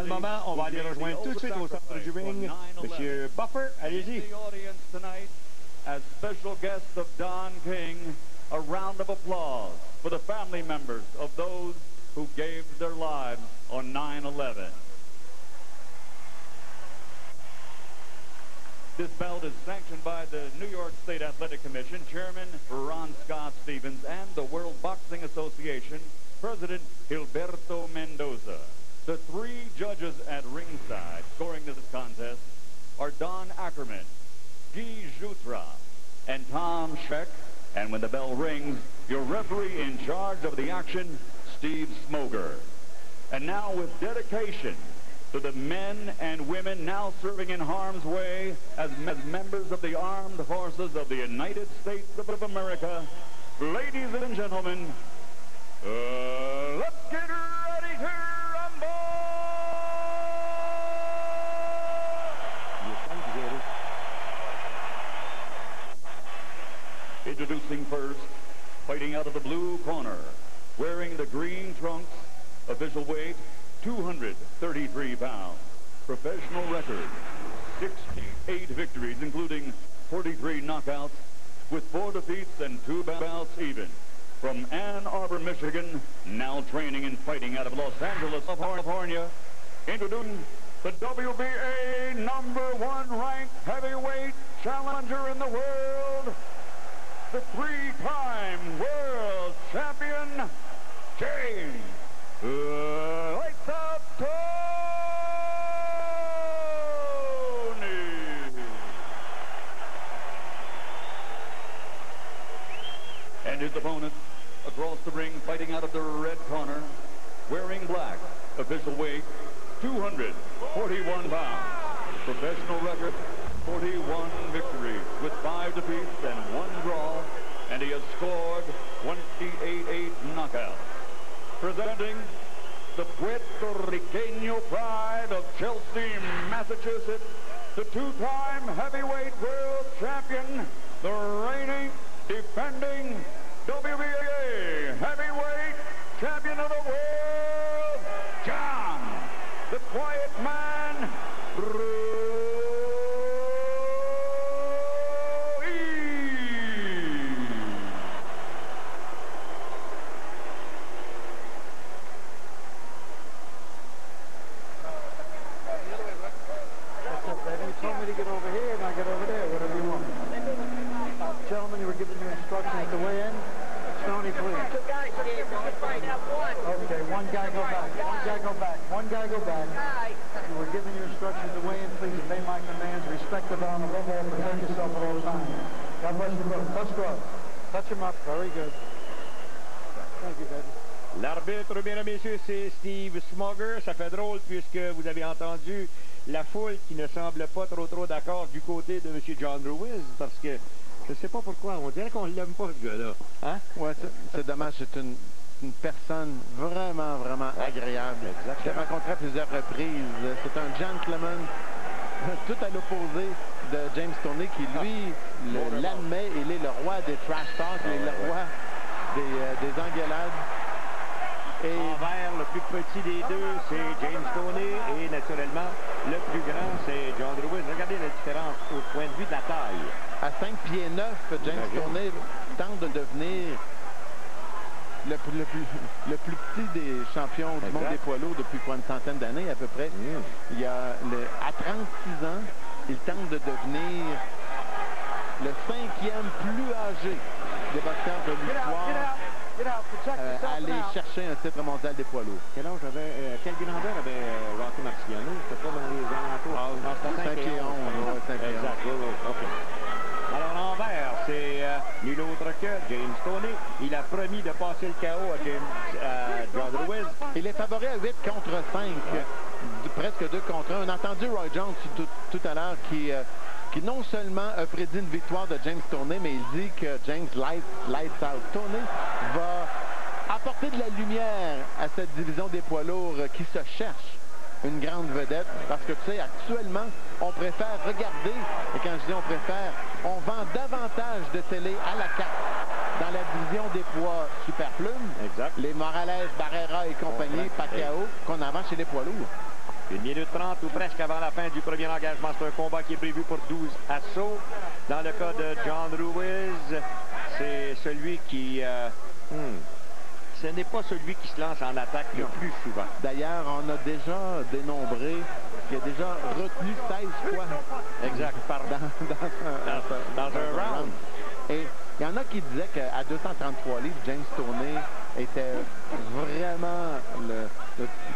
le moment, on va aller rejoindre tout de suite au centre du ring Monsieur Buffer, allez-y. As special guest of Don King, a round of applause for the family members of those who gave their lives on 9/11. This bout is sanctioned by the New York State Athletic Commission, Chairman Ron Scott Stevens, and the World Boxing Association, President Gilberto Mendoza. The three judges at ringside scoring this contest are Don Ackerman, Guy Jutra, and Tom Scheck. And when the bell rings, your referee in charge of the action, Steve Smoger. And now with dedication to the men and women now serving in harm's way as members of the armed forces of the United States of America, ladies and gentlemen, let's get ready to rumble! Introducing first, fighting out of the blue corner, wearing the green trunks, official weight 233 pounds, professional record 68 victories, including 43 knockouts, with 4 defeats and 2 bouts even. From Ann Arbor, Michigan, now training and fighting out of Los Angeles, California, introducing the WBA #1 ranked heavyweight challenger in the world, the 3-time world champion, James Lights Out Toney. And his opponent across the ring, fighting out of the red corner, wearing black, official weight 241 pounds, professional record 41 victories with 5 defeats and 1 draw, and he has scored 28 knockouts. Presenting the Puerto Riqueño pride of Chelsea, Massachusetts, the 2-time heavyweight world champion, the reigning, defending WBA heavyweight champion of the world, John, the Quiet Man, Gentlemen, you were giving your instructions to weigh in. Stoney, please. Okay, one guy go back. One guy go back. One guy go back. You were giving your instructions to weigh in. Please obey my commands. Respect the bell and above all, protect yourself at all times. God bless you both. Touch gloves. Touch him up. Very good. Thank you, baby. L'arbitre, mesdames et messieurs, c'est Steve Smoger. Ça fait drôle puisque vous avez entendu la foule qui ne semble pas trop d'accord du côté de M. John Ruiz, parce que je ne sais pas pourquoi, on dirait qu'on ne l'aime pas, ce gars-là. Hein? Ouais, c'est dommage, c'est une personne vraiment agréable. Exactement. Je l'ai rencontré à plusieurs reprises. C'est un gentleman, tout à l'opposé de James Toney, qui lui l'admet. Il est le roi des trash talk, il est le roi des engueulades. Et envers, le plus petit des deux, c'est James Toney, et naturellement, le plus grand, c'est John Ruiz. Regardez la différence au point de vue de la taille. À 5 pieds 9, James Toney tente de devenir le plus petit des champions du monde des poids lourds depuis une centaine d'années à peu près. Il y a à 36 ans, il tente de devenir le 5e plus âgé des boxeurs de l'histoire. Aller chercher un titre mondial des poids lourds. Quel âge avait, quelle grandeur avait Rocky Marciano? C'était pas dans les alentours. 5 et 11. 5 et 11. Exact, OK. Alors, l'envers, c'est nul autre que James Toney. Il a promis de passer le KO à John Ruiz. Il est favori à 8 contre 5. Presque 2 contre 1. On a entendu Roy Jones tout à l'heure qui non seulement a prédit une victoire de James Toney, mais il dit que James Lights Out Toney va apporter de la lumière à cette division des poids lourds qui se cherche une grande vedette. Parce que tu sais, actuellement, on préfère regarder, et quand je dis on préfère, on vend davantage de télé à la carte dans la division des poids superplumes. Exact. Les Morales, Barrera et compagnie, Pacquiao, qu'on en vend chez les poids lourds. 1 minute 30 ou presque avant la fin du premier engagement. C'est un combat qui est prévu pour 12 assauts. Dans le cas de John Ruiz, c'est celui qui... ce n'est pas celui qui se lance en attaque le plus souvent. D'ailleurs, on a déjà dénombré qu'il a déjà retenu 16 fois. Exact, pardon. Dans un round. Et il y en a qui disaient qu'à 233 livres, James Toney était vraiment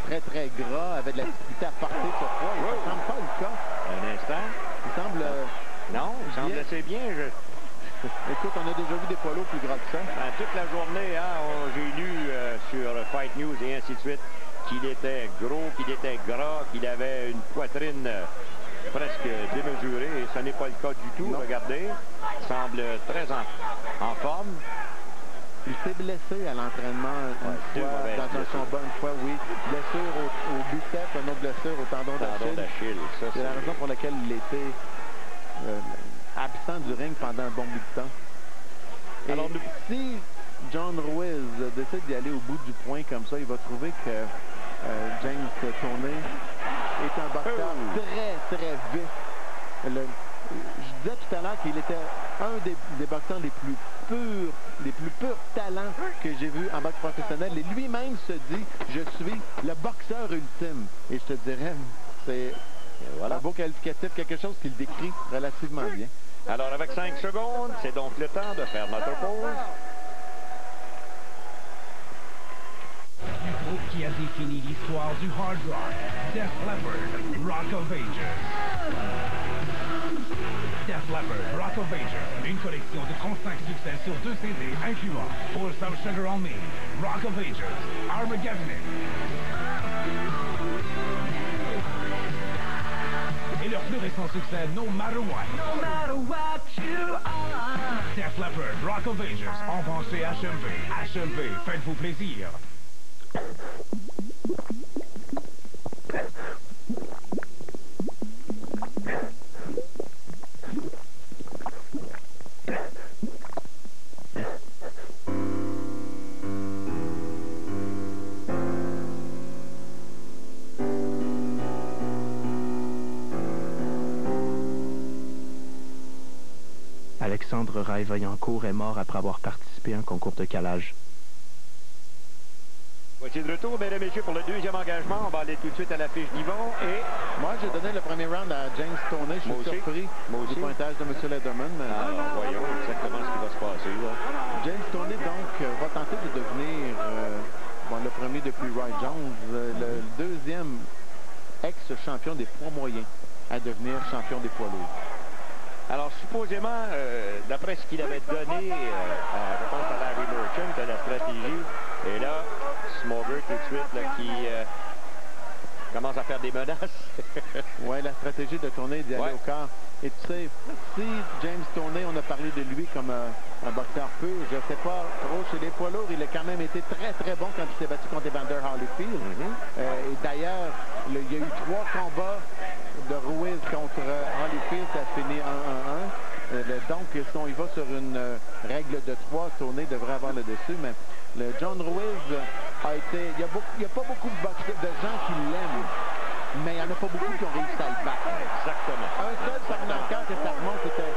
très, très gras, avait de la difficulté à porter ce poids. Et ça ne semble pas le cas. Un instant. Il semble... non, il semble assez bien. Écoute, on a déjà vu des poids lourds plus gras que ça. Toute la journée, j'ai lu sur Fight News et ainsi de suite qu'il était gros, qu'il était gras, qu'il avait une poitrine presque démesurée. Et ce n'est pas le cas du tout. Non. Regardez, il semble très en forme. Il s'est blessé à l'entraînement une fois, dans un combat une fois, oui. Blessure au biceps, une autre blessure au tendon d'Achille. C'est la raison pour laquelle il était absent du ring pendant un bon bout de temps. Et alors, si John Ruiz décide d'y aller au bout du point comme ça, il va trouver que James Toney est un boxeur très, très vif. Je disais tout à l'heure qu'il était un des boxeurs les plus purs talents que j'ai vus en boxe professionnelle. Et lui-même se dit, je suis le boxeur ultime. Et je te dirais, c'est un beau qualificatif, quelque chose qu'il décrit relativement bien. Alors, avec 5 secondes, c'est donc le temps de faire notre pause. Du groupe qui a défini l'histoire du hard rock, Def Leppard, Rock of Ages. Def Leppard, Rock of Ages, une collection de 35 succès sur 2 CD, incluant Pour Some Sugar on Me, Rock of Ages, Armageddon. Et leur plus récent succès, No Matter What. No matter what you are. Def Leppard, Rock of Ages, en vente chez HMV. HMV, faites-vous plaisir. Alexandre Raye-Vaillancourt est mort après avoir participé à un concours de calage. Voici de retour, mesdames et messieurs, pour le deuxième engagement. On va aller tout de suite à la fiche d'Yvon. Et moi, j'ai donné le premier round à James Toney. Je suis surpris du pointage de M. Lederman. Alors, voyons exactement ce qui va se passer. Là. James Toney, donc, va tenter de devenir le premier depuis Roy Jones, le deuxième ex-champion des poids moyens à devenir champion des poids lourds. Alors, supposément, d'après ce qu'il avait donné, je pense à Larry Merchant, de la stratégie, et là, Smoger tout de suite, là, qui commence à faire des menaces. Oui, la stratégie de Toney d'y aller au corps. Et tu sais, si James Toney, on a parlé de lui comme un boxeur pur, je ne sais pas trop, chez les poids lourds, il a quand même été très, très bon quand il s'est battu contre Evander Holyfield. Et d'ailleurs, il y a eu 3 combats de Ruiz contre Holyfield, ça a fini 1-1-1. Donc, si on y va sur une règle de 3, Toney devrait avoir le dessus, mais le John Ruiz a été... Il n'y a pas beaucoup de gens qui l'aiment, mais il n'y en a pas beaucoup qui ont réussi à le battre. Exactement. Un seul par knockout et ça remonte, c'était...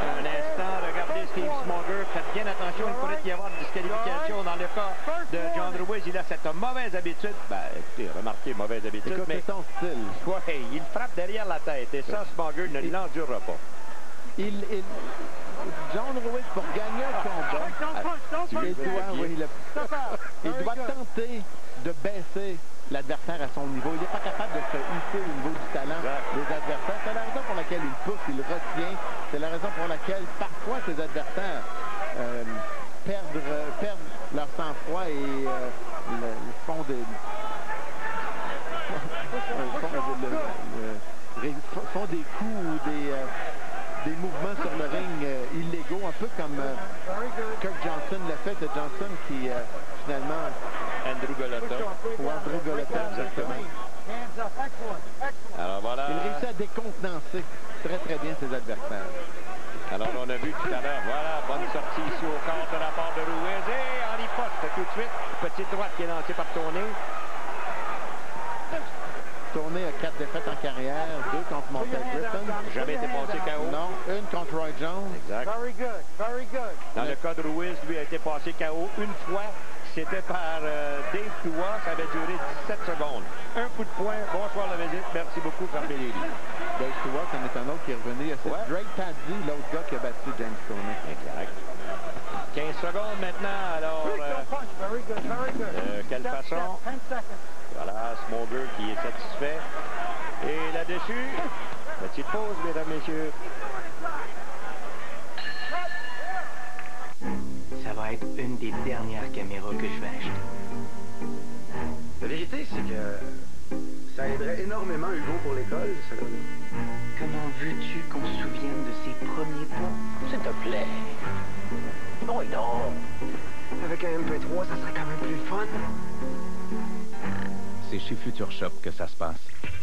Un instant, regardez Steve Smoger. Faites bien attention, il pourrait y avoir une disqualification. Dans le cas de John Ruiz, il a cette mauvaise habitude. Ben, écoutez, remarquez, mauvaise habitude. Écoute, mais c'est son style. Ouais, il frappe derrière la tête et ça, Smoger ne l'endurera pas. John Ruiz, pour gagner un combat, il doit tenter de baisser l'adversaire à son niveau. Il n'est pas capable de se hisser au niveau du talent des adversaires. C'est la raison pour laquelle il pousse, il retient. C'est la raison pour laquelle parfois ses adversaires perdent leur sang-froid et font des coups ou des mouvements sur le ring illégaux, un peu comme Kirk Johnson l'a fait. C'est Johnson qui finalement... Andrew Golota. Ou Andrew Golota, exactement. Alors voilà. Il réussit à décontenancer très très bien ses adversaires. Alors on a vu tout à l'heure, voilà, bonne sortie ici au corps de la part de Ruiz. Et en riposte tout de suite, petite droite qui est lancée par Toney. Storney a 4 défaites en carrière, 2 contre Montel Griffin. Jamais été passé KO. Non, une contre Roy Jones. Exact. Very good, very good. Dans le cas de Ruiz, lui a été passé KO une fois. C'était par Dave Tua. Ça avait duré 17 secondes. Un coup de poing. Bonsoir la visite. Merci beaucoup, fermez les lits. Dave Tua, c'en est un autre qui est revenu. C'est Drake Paddy, l'autre gars qui a battu James Storney. Exact. 15 secondes maintenant. Alors, Very good, very good. quelle façon? 10 seconds. Voilà, Smoger qui est satisfait. Et là-dessus, petite pause, mesdames, messieurs. Ça va être une des dernières caméras que je vais acheter. La vérité, c'est que ça aiderait énormément Hugo pour l'école, ça. Comment veux-tu qu'on se souvienne de ses premiers pas? S'il te plaît. Oh non. Avec un MP3, ça serait quand même plus fun. C'est chez Future Shop que ça se passe.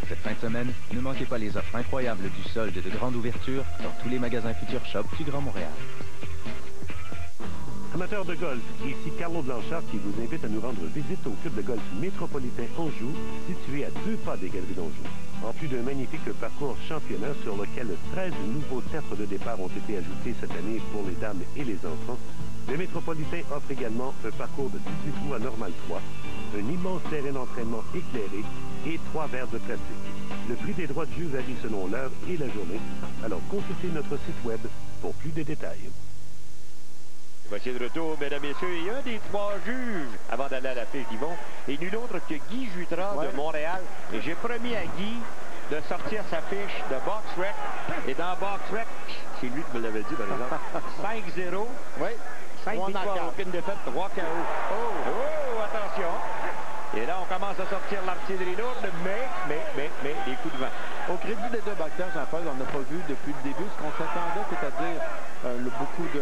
Cette fin de semaine, ne manquez pas les offres incroyables du solde de grande ouverture dans tous les magasins Future Shop du Grand Montréal. Amateurs de golf, ici Carlo Blanchard qui vous invite à nous rendre visite au club de golf métropolitain Anjou, situé à 2 pas des Galeries d'Anjou. En plus d'un magnifique parcours championnat sur lequel 13 nouveaux tertres de départ ont été ajoutés cette année pour les dames et les enfants, le métropolitain offre également un parcours de 18 trous à Normal 3, un immense terrain d'entraînement éclairé et 3 verres de plastique. Le prix des droits de jeu varie selon l'heure et la journée, alors consultez notre site web pour plus de détails. Voici de retour, mesdames et messieurs. Et un des 3 juges, avant d'aller à la fiche d'Yvon, et nul autre que Guy Jutras de Montréal. Et j'ai promis à Guy de sortir sa fiche de BoxRec. Et dans BoxRec, c'est lui qui me l'avait dit, par exemple, 5-0. Oui. 5 victoires, aucune défaite, 3 KO. Oh, attention. Et là, on commence à sortir l'artillerie lourde, mais, les coups de vent. Au crédit des 2 boxeurs, Jean-Paul, on n'a pas vu depuis le début ce qu'on s'attendait, c'est-à-dire beaucoup de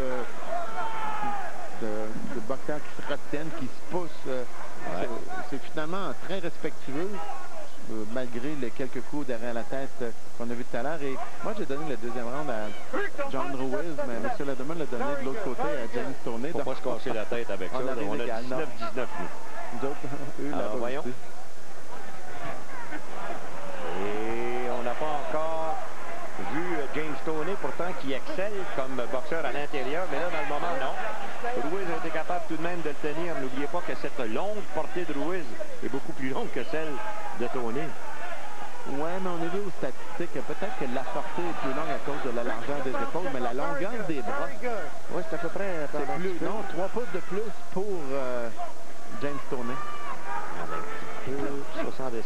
boxeurs qui se retiennent, qui se poussent. C'est finalement très respectueux, malgré les quelques coups derrière la tête qu'on a vu tout à l'heure. Et moi, j'ai donné le deuxième round à John Ruiz, mais M. Ledeman l'a donné de l'autre côté à James Storney. Faut pas se casser la tête avec ça. On a 19-19, nous autres, eux, là-bas voyons. aussi. Et on n'a pas encore vu James Storney, pourtant, qui excelle comme boxeur à l'intérieur, mais là, dans le moment, non. Ruiz a été capable tout de même de le tenir. N'oubliez pas que cette longue portée de Ruiz est beaucoup plus longue que celle de Storney. Oui, mais on a vu aux statistiques que peut-être que la portée est plus longue à cause de la largeur des épaules, mais la longueur des bras, Oui, c'est à peu près... c'est plus, non, 3 pouces de plus pour James Storney. 76,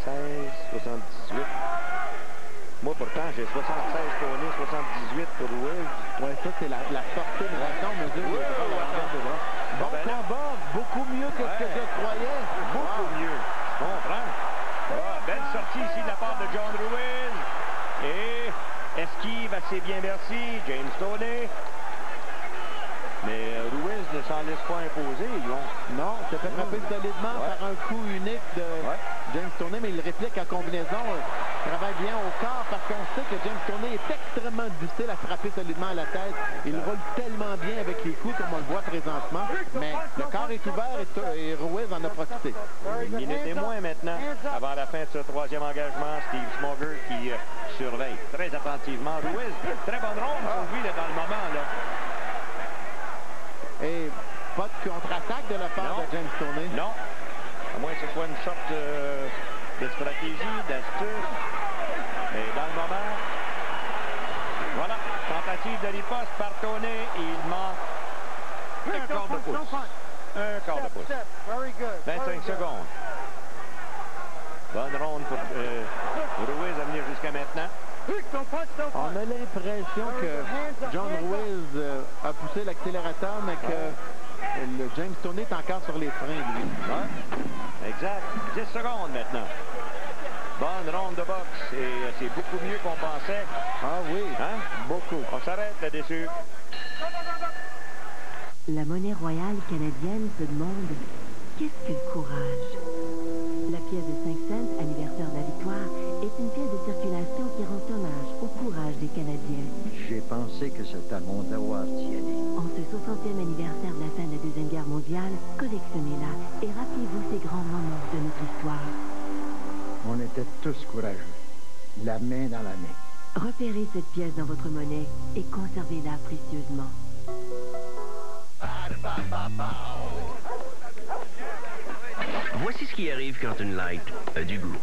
78. Moi, pourtant, j'ai 76 Storney, 78 pour Ruiz. Oui, ça, c'est la portée de bras. On mesure les bras, la largeur des bras. Bon combat, beaucoup mieux que ce que je croyais. Beaucoup mieux. Je comprends. Belle sortie ici de la part de John Ruiz. Et esquive assez bien, merci. James Storney. Mais Ruiz ne s'en laisse pas imposer. Non, il s'est fait frapper solidement par un coup unique de James Storney, mais il réplique en combinaison. Travaille bien au corps parce qu'on sait que James Storney est extrêmement difficile à frapper solidement à la tête. Il roule tellement bien avec les coups comme on le voit présentement. Mais le corps est ouvert et Ruiz en a profité. Une minute et moins maintenant avant la fin de ce 3e engagement. Steve Smoger qui surveille très attentivement Ruiz. Très bonne ronde pour lui là, dans le moment. Là. Et pas de contre-attaque de la part de James Storney. Non. À moins que ce soit une sorte de stratégie, d'astuce. Et dans le moment, voilà, tentative de riposte par Storney. Il manque un quart de pouce. Un quart de pouce. 25 secondes. Bonne ronde pour Ruiz à venir jusqu'à maintenant. On a l'impression que John Ruiz a poussé l'accélérateur, mais que le James Storney est encore sur les freins, lui. Ouais. Exact. 10 secondes maintenant. Bonne ronde de boxe et c'est beaucoup mieux qu'on pensait. Ah oui, hein? Beaucoup. On s'arrête là-dessus. La monnaie royale canadienne se demande qu'est-ce que le courage? La pièce de 5 cents, anniversaire de la victoire, est une pièce de circulation qui rend hommage au courage des Canadiens. J'ai pensé que c'était à mon devoir d'y aller. En ce 60e anniversaire de la fin de la Deuxième Guerre mondiale, collectionnez-la et rappelez-vous ces grands moments de notre histoire. On était tous courageux. La main dans la main. Repérez cette pièce dans votre monnaie et conservez-la précieusement. Voici ce qui arrive quand une light a du goût.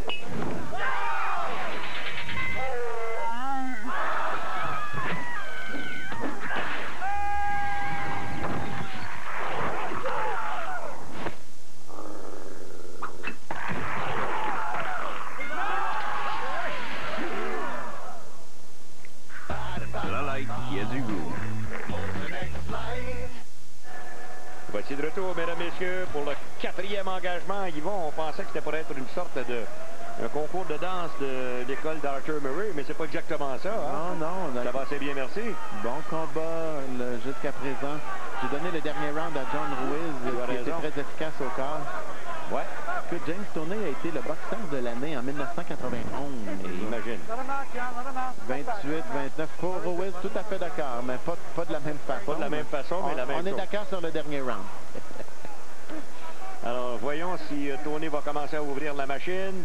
La light qui a du goût. Voici de retour, mesdames, messieurs, pour le 4e engagement. Yvon, on pensait que c'était pour être une sorte de un concours de danse de l'école d'Arthur Murray, mais c'est pas exactement ça. Hein? Non. Ça va assez bien, merci. Bon combat jusqu'à présent. J'ai donné le dernier round à John Ruiz, qui était très efficace au corps. Ouais. Que James Toney a été le boxeur de l'année en 1991. Imagine. 28-29 pour Ruiz, tout à fait d'accord, mais pas de la même façon. Pas de la même façon, mais la même chose. On est d'accord sur le dernier round. Alors, voyons si Toney va commencer à ouvrir la machine.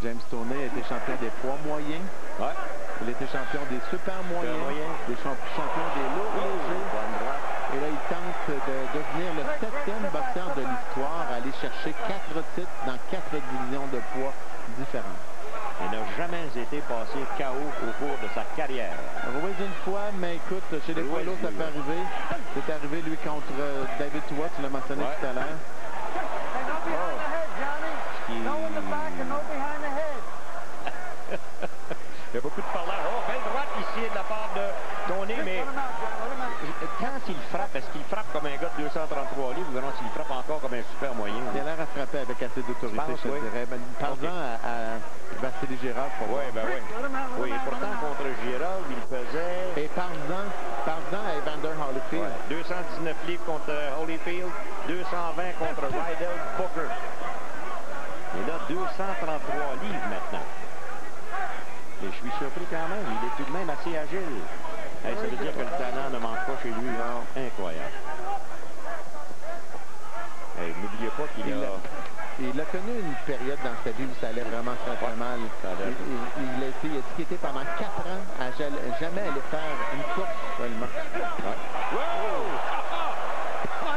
James Toney a été champion des poids moyens. Ouais. Il a été champion des super moyens, des champions des lourds légers. Et là, il tente de devenir le 7e boxeur de l'histoire, aller chercher 4 titres dans 4 divisions de poids différentes. Il n'a jamais été passé KO au cours de sa carrière. Ruiz une fois, mais écoute, chez les poids lourds, ça peut arriver. C'est arrivé, lui, contre David Tua, tu l'as mentionné tout à l'heure. Il y a beaucoup de parlage. Oh, belle droite ici de la part de Toney, mais quand il frappe, est-ce qu'il frappe comme un gars de 233 livres ou non s'il frappe encore comme un super moyen? Il a l'air à frapper avec assez d'autorité, je dirais. Parlant à Vassili Girard. Oui, ben oui. Oui, pourtant, contre Girard, il faisait... Et parlant à Evander Holyfield. Ouais, 219 livres contre Holyfield, 220 contre Rydell Booker. Et là, 233 livres maintenant. Et je suis surpris quand même, il est tout de même assez agile. Hey, ça veut dire que le talent ne manque pas chez lui. Non. Incroyable. Hey, n'oubliez pas qu'il Il a connu une période dans sa vie où ça allait vraiment très mal. Il a été étiqueté pendant 4 ans à jamais aller faire une course seulement. Ouais. Wow!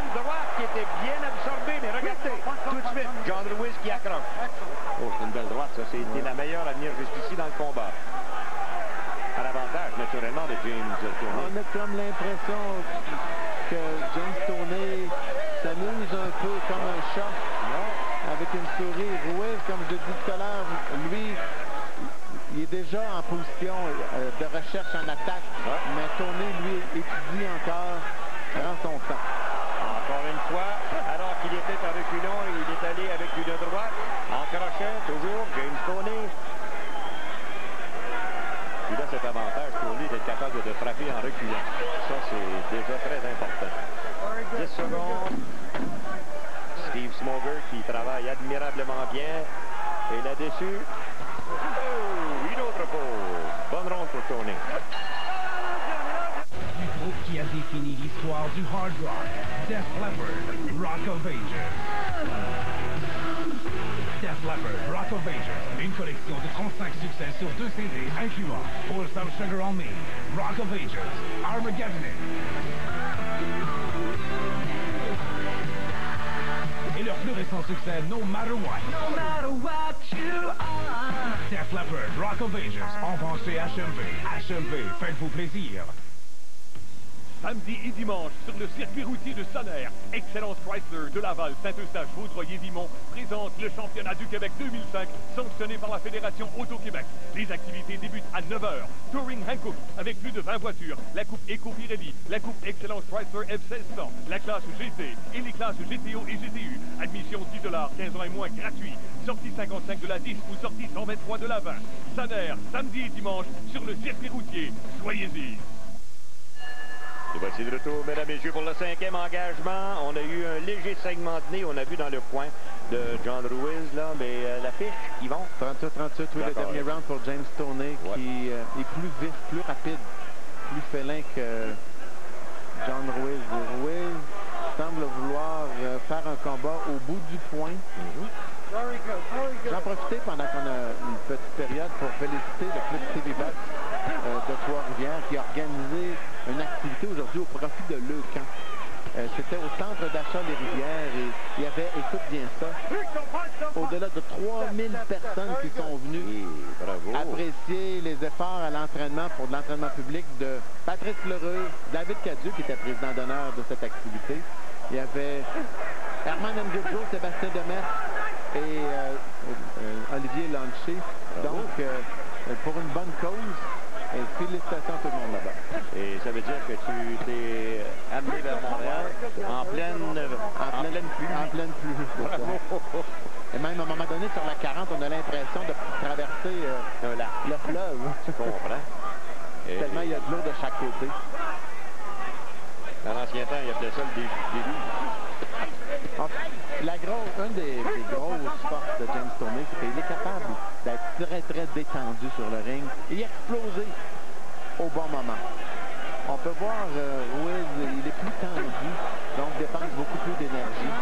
Une droite qui était bien absorbée, mais regardez, tout de suite, John Ruiz qui accroche. Oh, c'est une belle droite, ça. C'était la meilleure à venir jusqu'ici dans le combat. À l'avantage, naturellement, de James Toney. On a comme l'impression que James Toney s'amuse un peu comme un chat, avec une souris. Ruiz, comme je l'ai dit tout à l'heure, lui, il est déjà en position de recherche en attaque. Mais Toney, lui, étudie encore, prend son temps. Encore une fois, alors qu'il était en reculant, il est allé avec une droite, en crochet, toujours, James Toney. Il a cet avantage pour lui d'être capable de frapper en reculant. Ça, c'est déjà très important. 10 secondes. Steve Smoger qui travaille admirablement bien. Et là-dessus, une autre pause. Bonne ronde pour Toney. Du groupe qui a défini l'histoire du hard rock, Def Leppard, Rock of Ages. Def Leppard, Rock of Ages, une collection de 35 succès sur 2 CD, incluant Pour Some Sugar on Me, Rock of Ages, Armageddon. Et leur plus récent succès, No Matter What. No Matter What You Are. Def Leppard, Rock of Ages, en vente chez HMV. HMV, faites-vous plaisir. Samedi et dimanche, sur le circuit routier de Sonner, Excellence Chrysler de Laval, Saint-Eustache, Vaudreuil-Dimont présente le championnat du Québec 2005, sanctionné par la Fédération Auto-Québec. Les activités débutent à 9h. Touring Hankook, avec plus de 20 voitures, la Coupe Eco Pirelli, la Coupe Excellence Chrysler F1600, la classe GT et les classes GTO et GTU. Admission $10, 15 ans et moins gratuit. Sortie 55 de la 10 ou sortie 123 de la 20. Sonner, samedi et dimanche, sur le circuit routier. Soyez-y. Et voici de retour, mesdames et messieurs, pour le 5e engagement. On a eu un léger segment de nez, on a vu dans le coin de John Ruiz, là, mais la fiche, Yvon? 38-38, oui, le dernier round pour James Toney, qui est plus vif, plus rapide, plus félin que John Ruiz. Ruiz semble vouloir faire un combat au bout du point. J'en profite pendant qu'on a une petite période pour féliciter le club TV Box de Trois-Rivières qui a organisé une activité aujourd'hui au profit de Leucan. C'était au centre d'achat Les Rivières et il y avait, écoute bien ça, au-delà de 3000 personnes qui sont venues apprécier les efforts à l'entraînement pour de l'entraînement public de Patrice Lheureux, David Cadieux qui était président d'honneur de cette activité. Il y avait Herman Ngudjo, Sébastien Demers et Olivier Lanché. Donc, pour une bonne cause. Et félicitations à tout le monde là-bas. Et ça veut dire que tu t'es amené vers Montréal en pleine pluie. En pleine pluie. Et même à un moment donné, sur la 40, on a l'impression de traverser le fleuve. Tu comprends? Tellement il y a de l'eau de chaque côté. Dans l'ancien temps, il appelait ça le déluge. Une des grosses forces de James Toney, c'est qu'il est capable d'être très, très détendu sur le ring et exploser au bon moment. On peut voir Ruiz, il est plus tendu, donc dépense beaucoup plus d'énergie.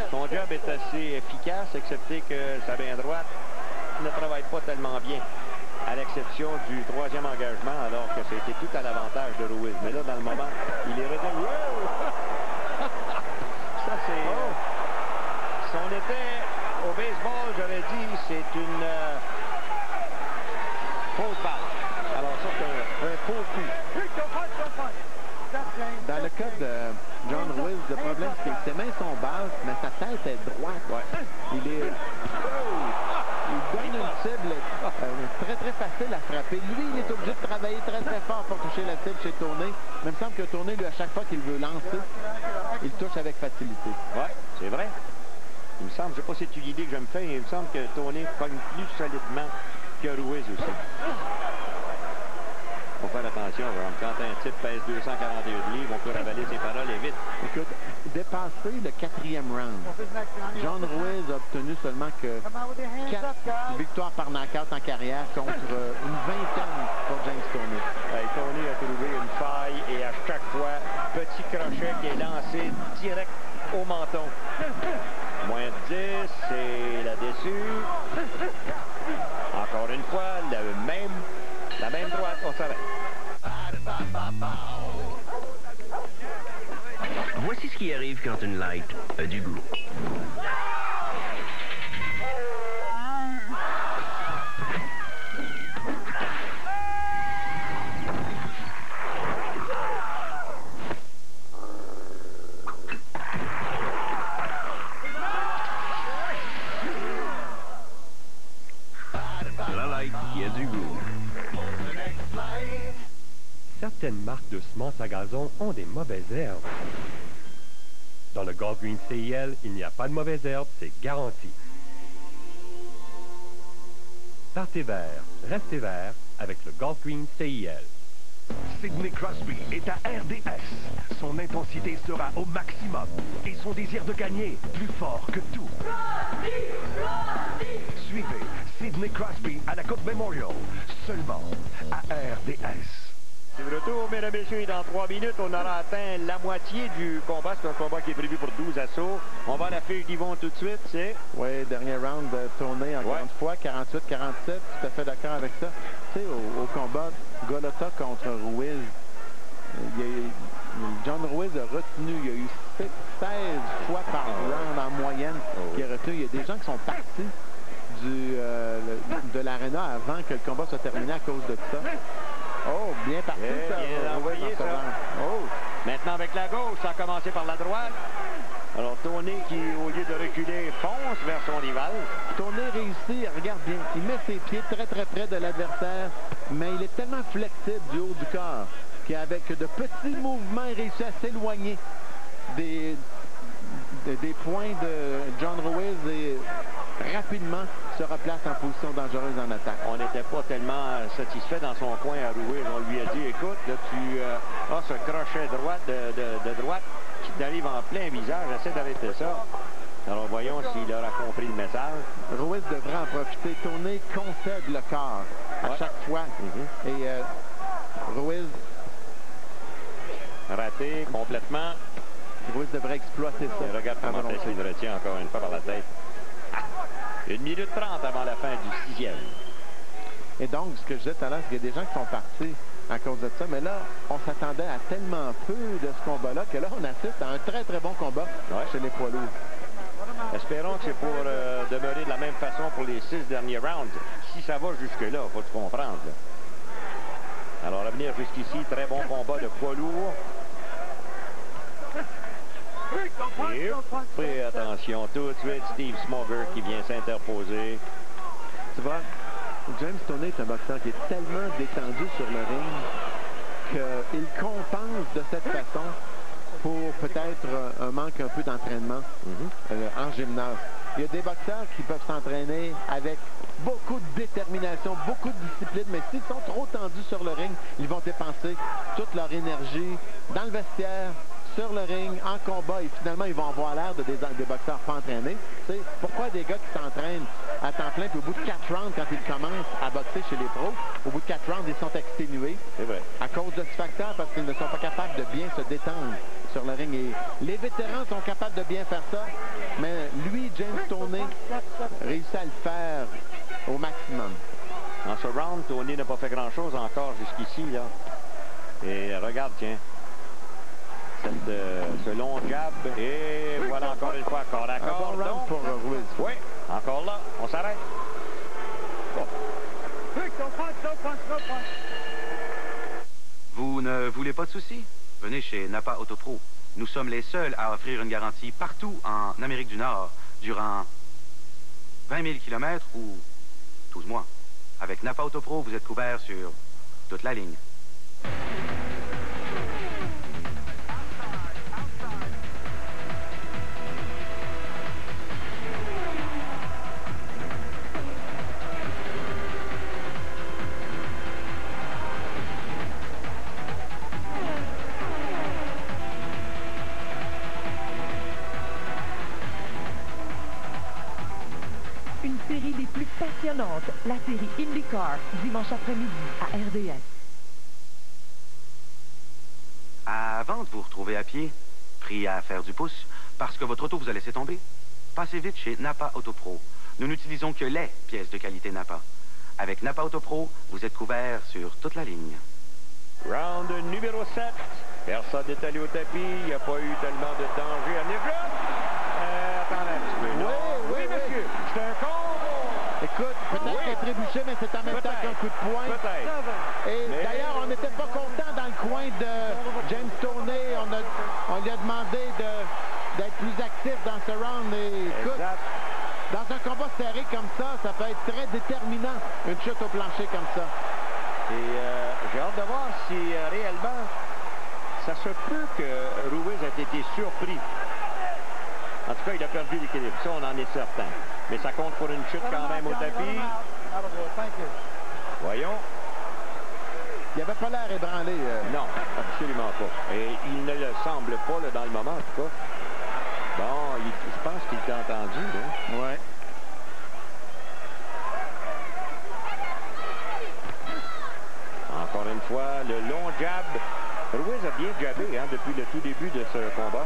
Son job est assez efficace, excepté que sa main droite ne travaille pas tellement bien, à l'exception du troisième engagement, alors que c'était tout à l'avantage de Ruiz. Mais là, dans le moment, il est redevenu... Ça, c'est... Si on était au baseball, j'aurais dit c'est une fausse balle. Alors ça, c'est un faux coup. Dans le cas de John Ruiz, le problème, c'est que ses mains sont basses, mais sa tête est droite. Ouais. Il donne une cible très, très facile à frapper. Lui, il est obligé de travailler très, très fort pour toucher la cible chez Toney. Mais il me semble que Toney, lui, à chaque fois qu'il veut lancer, il touche avec facilité. Ouais, c'est vrai. Il me semble, je ne sais pas si c'est une idée que je me fais, mais il me semble que Toney pogne plus solidement que Ruiz aussi. Il faut faire attention, quand un type pèse 241 livres, on peut ravaler ses paroles et vite. Écoute, dépasser le 4e round, John Ruiz a obtenu seulement que 4 victoires par knockout en carrière contre une vingtaine pour James Toney. Toney a trouvé une faille et à chaque fois, petit crochet qui est lancé direct au menton. Moins 10, c'est la déçue. Encore une fois, la même droite, on s'arrête. Voici ce qui arrive quand une light a du goût. La light qui a du goût. Certaines marques de semences à gazon ont des mauvaises herbes. Dans le Golf Green CIL, il n'y a pas de mauvaises herbes, c'est garanti. Partez vert, restez vert avec le Golf Green CIL. Sidney Crosby est à RDS. Son intensité sera au maximum et son désir de gagner plus fort que tout. Suivez Sidney Crosby à la Coupe Memorial, seulement à RDS. C'est de retour, mesdames et messieurs, et dans 3 minutes, on aura atteint la moitié du combat. C'est un combat qui est prévu pour 12 assauts. On va à la fiche d'Yvon tout de suite, c'est... Oui, dernier round de Toney, encore une fois, 48-47, tout à fait d'accord avec ça. Tu sais, au combat Golota contre Ruiz, John Ruiz a retenu, il y a eu 16 fois par round en moyenne qui a retenu. Il y a des gens qui sont partis de l'aréna avant que le combat soit terminé à cause de ça. Oh, bien parti, ça. Bien envoyé, ça. Oh. Maintenant, avec la gauche, ça a commencé par la droite. Alors, Toney qui, au lieu de reculer, fonce vers son rival. Toney réussit, regarde bien, il met ses pieds très, très près de l'adversaire, mais il est tellement flexible du haut du corps qu'avec de petits mouvements, il réussit à s'éloigner des points de John Ruiz et rapidement se replace en position dangereuse en attaque. On n'était pas tellement satisfait dans son coin à Ruiz. On lui a dit, écoute, là, tu as ce crochet droite de droite qui t'arrive en plein visage. Essaie d'arrêter ça. Alors voyons s'il aura compris le message. Ruiz devrait en profiter. Toney concède le corps à chaque fois. Et Ruiz raté complètement. Ruiz devrait exploiter ça. Et regarde comment il le retient encore une fois par la tête. 1 minute 30 avant la fin du 6e. Et donc, ce que je disais tout à l'heure, c'est qu'il y a des gens qui sont partis à cause de ça. Mais là, on s'attendait à tellement peu de ce combat-là que là, on assiste à un très, très bon combat chez les poids lourds. Espérons que c'est pour demeurer de la même façon pour les 6 derniers rounds. Si ça va jusque-là, il faut te comprendre. Alors, à venir jusqu'ici, très bon combat de poids lourd. Et fais attention tout de suite, Steve Smoger qui vient s'interposer. Tu vois, James Toney est un boxeur qui est tellement détendu sur le ring qu'il compense de cette façon pour peut-être un manque un peu d'entraînement en gymnase. Il y a des boxeurs qui peuvent s'entraîner avec beaucoup de détermination, beaucoup de discipline, mais s'ils sont trop tendus sur le ring, ils vont dépenser toute leur énergie dans le vestiaire, sur le ring, en combat, et finalement, ils vont avoir l'air de des boxeurs pas entraînés. T'sais, pourquoi des gars qui s'entraînent à temps plein, puis au bout de 4 rounds, quand ils commencent à boxer chez les pros, au bout de 4 rounds, ils sont exténués? C'est vrai. À cause de ce facteur, parce qu'ils ne sont pas capables de bien se détendre sur le ring. Et les vétérans sont capables de bien faire ça, mais lui, James Toney, réussit à le faire au maximum. Dans ce round, Toney n'a pas fait grand-chose encore jusqu'ici, là. Et regarde, tiens. Ce long jab. Et voilà encore une fois, corps à corps. Un bon round pour Ruiz. Oui, encore là, on s'arrête. Bon. Vous ne voulez pas de soucis? Venez chez Napa Autopro. Nous sommes les seuls à offrir une garantie partout en Amérique du Nord durant 20 000 km ou 12 mois. Avec Napa Autopro, vous êtes couvert sur toute la ligne. Une série des plus passionnantes, la série IndyCar, dimanche après-midi à RDS. Avant de vous retrouver à pied, pris à faire du pouce, parce que votre auto vous a laissé tomber, passez vite chez Napa Autopro. Nous n'utilisons que les pièces de qualité Napa. Avec Napa Autopro, vous êtes couvert sur toute la ligne. Round numéro 7. Personne n'est allé au tapis. Il n'y a pas eu tellement de danger à venir. Attendez un petit peu. Oui, monsieur. C'est un combo. Écoute, peut-être qu'il a trébuché, mais c'est en même temps qu'un coup de poing. Peut-être. Et d'ailleurs, on n'était pas content dans le coin de James Toney. On lui a demandé d'être plus actif dans ce round. Et écoute, dans un combat serré comme ça, ça peut être très déterminant, une chute au plancher comme ça. Et j'ai hâte de voir si réellement, ça se peut que Ruiz ait été surpris. En tout cas, il a perdu l'équilibre. Ça, on en est certain. Mais ça compte pour une chute quand même au tapis. Voyons. Il n'avait pas l'air ébranlé. Non, absolument pas. Et il ne le semble pas là, dans le moment, en tout cas. Bon, je pense qu'il t'a entendu. Là. Ouais. Encore une fois, le long jab. Ruiz a bien jabé depuis le tout début de ce combat.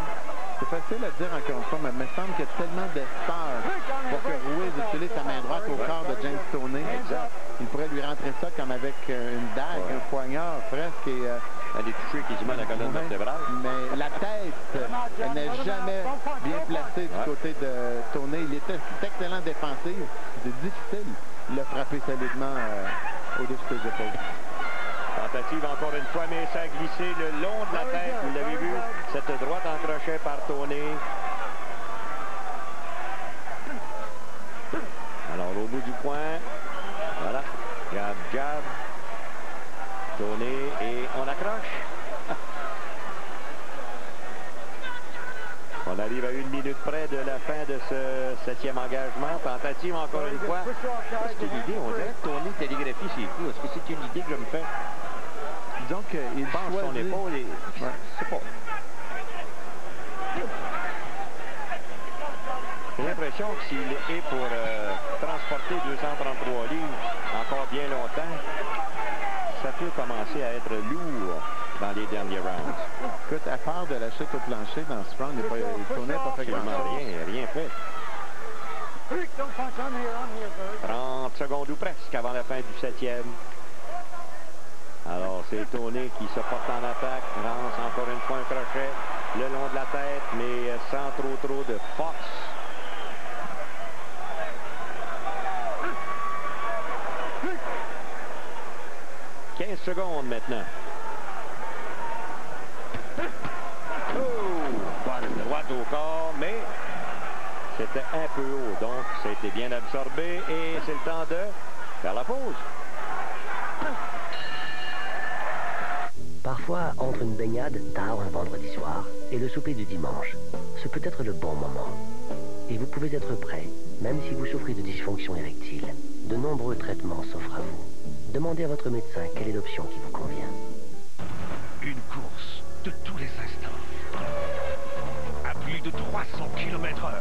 C'est facile à dire encore une fois, mais il me semble qu'il y a tellement d'espace pour que Ruiz utilise sa main droite au corps de James Toney. Exact. Il pourrait lui rentrer ça comme avec une dague, un poignard presque. Et, elle est touchée quasiment la colonne vertébrale. Mais la tête, elle n'est jamais bien placée du côté de Toney. Il était excellent défensif. C'est difficile de le frapper solidement au-dessus des épaules. Tentative encore une fois, mais ça a glissé le long de la tête. Vous l'avez vu, cette droite en crochet par Toney. Alors, au bout du coin, voilà. Jab, jab. Toney et on accroche. On arrive à 1 minute près de la fin de ce 7e engagement. Tentative encore une fois. C'est une idée, on dirait que Toney télégraphie ses coups. Est-ce que c'est une idée que je me fais? Disons qu'il pense son épaule et... Ouais. C'est pas... J'ai l'impression que s'il est pour transporter 233 livres encore bien longtemps, ça peut commencer à être lourd. dans les derniers rounds. Écoute, à part de la chute au plancher dans ce round, Tony n'a pas fait grand-chose. Rien fait. 30 secondes ou presque avant la fin du 7e. Alors, c'est Tony qui se porte en attaque, lance encore une fois un crochet le long de la tête, mais sans trop de force. « 15 secondes maintenant. Bonne droite au corps, mais c'était un peu haut, donc ça a été bien absorbé et c'est le temps de faire la pause. Parfois, entre une baignade tard un vendredi soir et le souper du dimanche, ce peut être le bon moment. Et vous pouvez être prêt, même si vous souffrez de dysfonction érectile. De nombreux traitements s'offrent à vous. Demandez à votre médecin quelle est l'option qui vous convient. Une course de tous les instants. À plus de 300 km/h.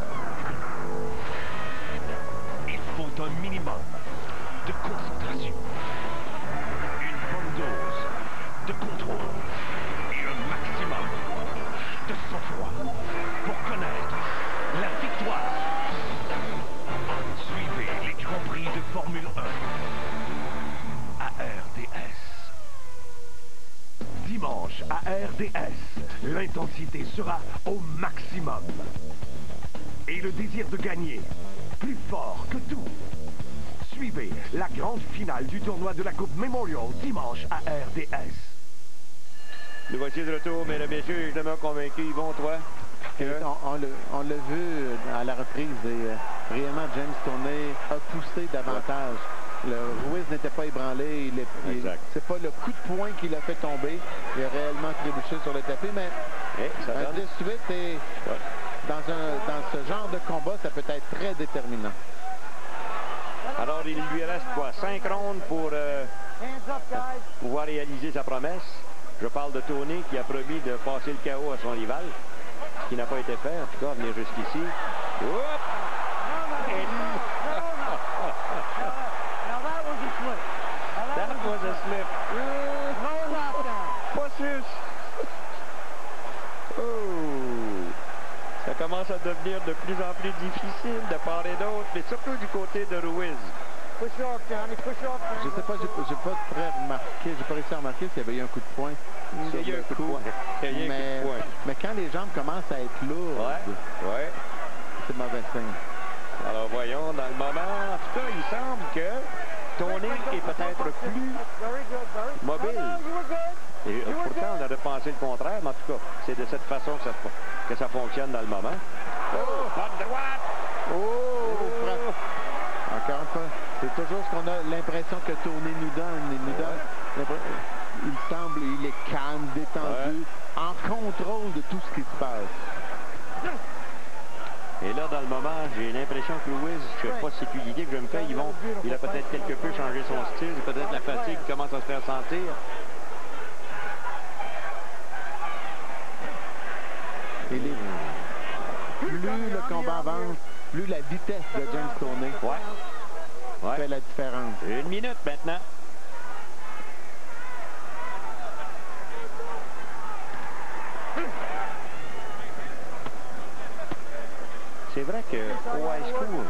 Il faut un minimum de concentration. Une bonne dose de contrôle et un maximum de sang-froid pour connaître la victoire. Suivez les Grands Prix de Formule 1 à RDS. Dimanche à RDS, l'intensité sera au maximum. Et le désir de gagner, plus fort que tout. Suivez la grande finale du tournoi de la Coupe Memorial dimanche à RDS. Nous voici de retour, mesdames et messieurs, évidemment convaincu. Yvon, toi? On l'a vu à la reprise et réellement James Toney a poussé davantage. Le Ruiz n'était pas ébranlé. C'est pas le coup de poing qui l'a fait tomber. Il a réellement trébuché sur le tapis, mais un 18 et dans ce genre de combat, ça peut être très déterminant. Alors, il lui reste quoi? 5 rounds pour pouvoir réaliser sa promesse. Je parle de Tony qui a promis de passer le KO à son rival, ce qui n'a pas été fait, en tout cas, venir jusqu'ici. That was a slip. Pas sûr. Ça commence à devenir de plus en plus difficile de part et d'autre, mais surtout du côté de Ruiz. Push off, Johnny, push off. Je sais pas, j'ai pas très remarqué, j'ai pas réussi à remarquer s'il y avait eu un coup de poing. Il y a eu un coup de poing. Mais quand les jambes commencent à être lourdes, c'est mauvais signe. Alors voyons, dans le moment, en tout cas, il semble que Tony est peut-être plus mobile. Et pourtant, on aurait pensé le contraire, mais en tout cas, c'est de cette façon que ça fonctionne dans le moment. Oh, bonne droite! Encore une fois, c'est toujours ce qu'on a l'impression que Tony nous donne. Il semble, il est calme, détendu, en contrôle de tout ce qui se passe. Et là, dans le moment, j'ai l'impression que Ruiz, je ne sais pas si c'est l'idée que je me fais, il a peut-être quelque peu changé son style, peut-être la fatigue commence à se faire sentir. Plus le combat avance, plus la vitesse de James Toney fait la différence. 1 minute maintenant. C'est vrai qu'au high school,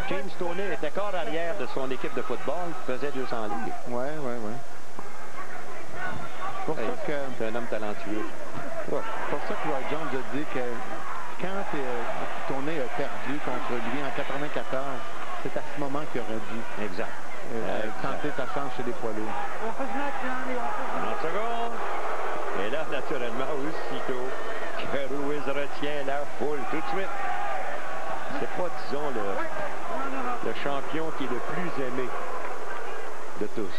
James Toney était corps arrière de son équipe de football, faisait 200 livres. Ouais. Pour ça que c'est un homme talentueux. Pour ça que Roy Jones a dit que quand Toney a perdu contre lui en 94, c'est à ce moment qu'il aurait dû tenter sa chance chez les poids lourds. 30 secondes. Et là, naturellement, aussitôt que Ruiz retient la foule tout de suite. C'est pas, disons, le champion qui est le plus aimé de tous.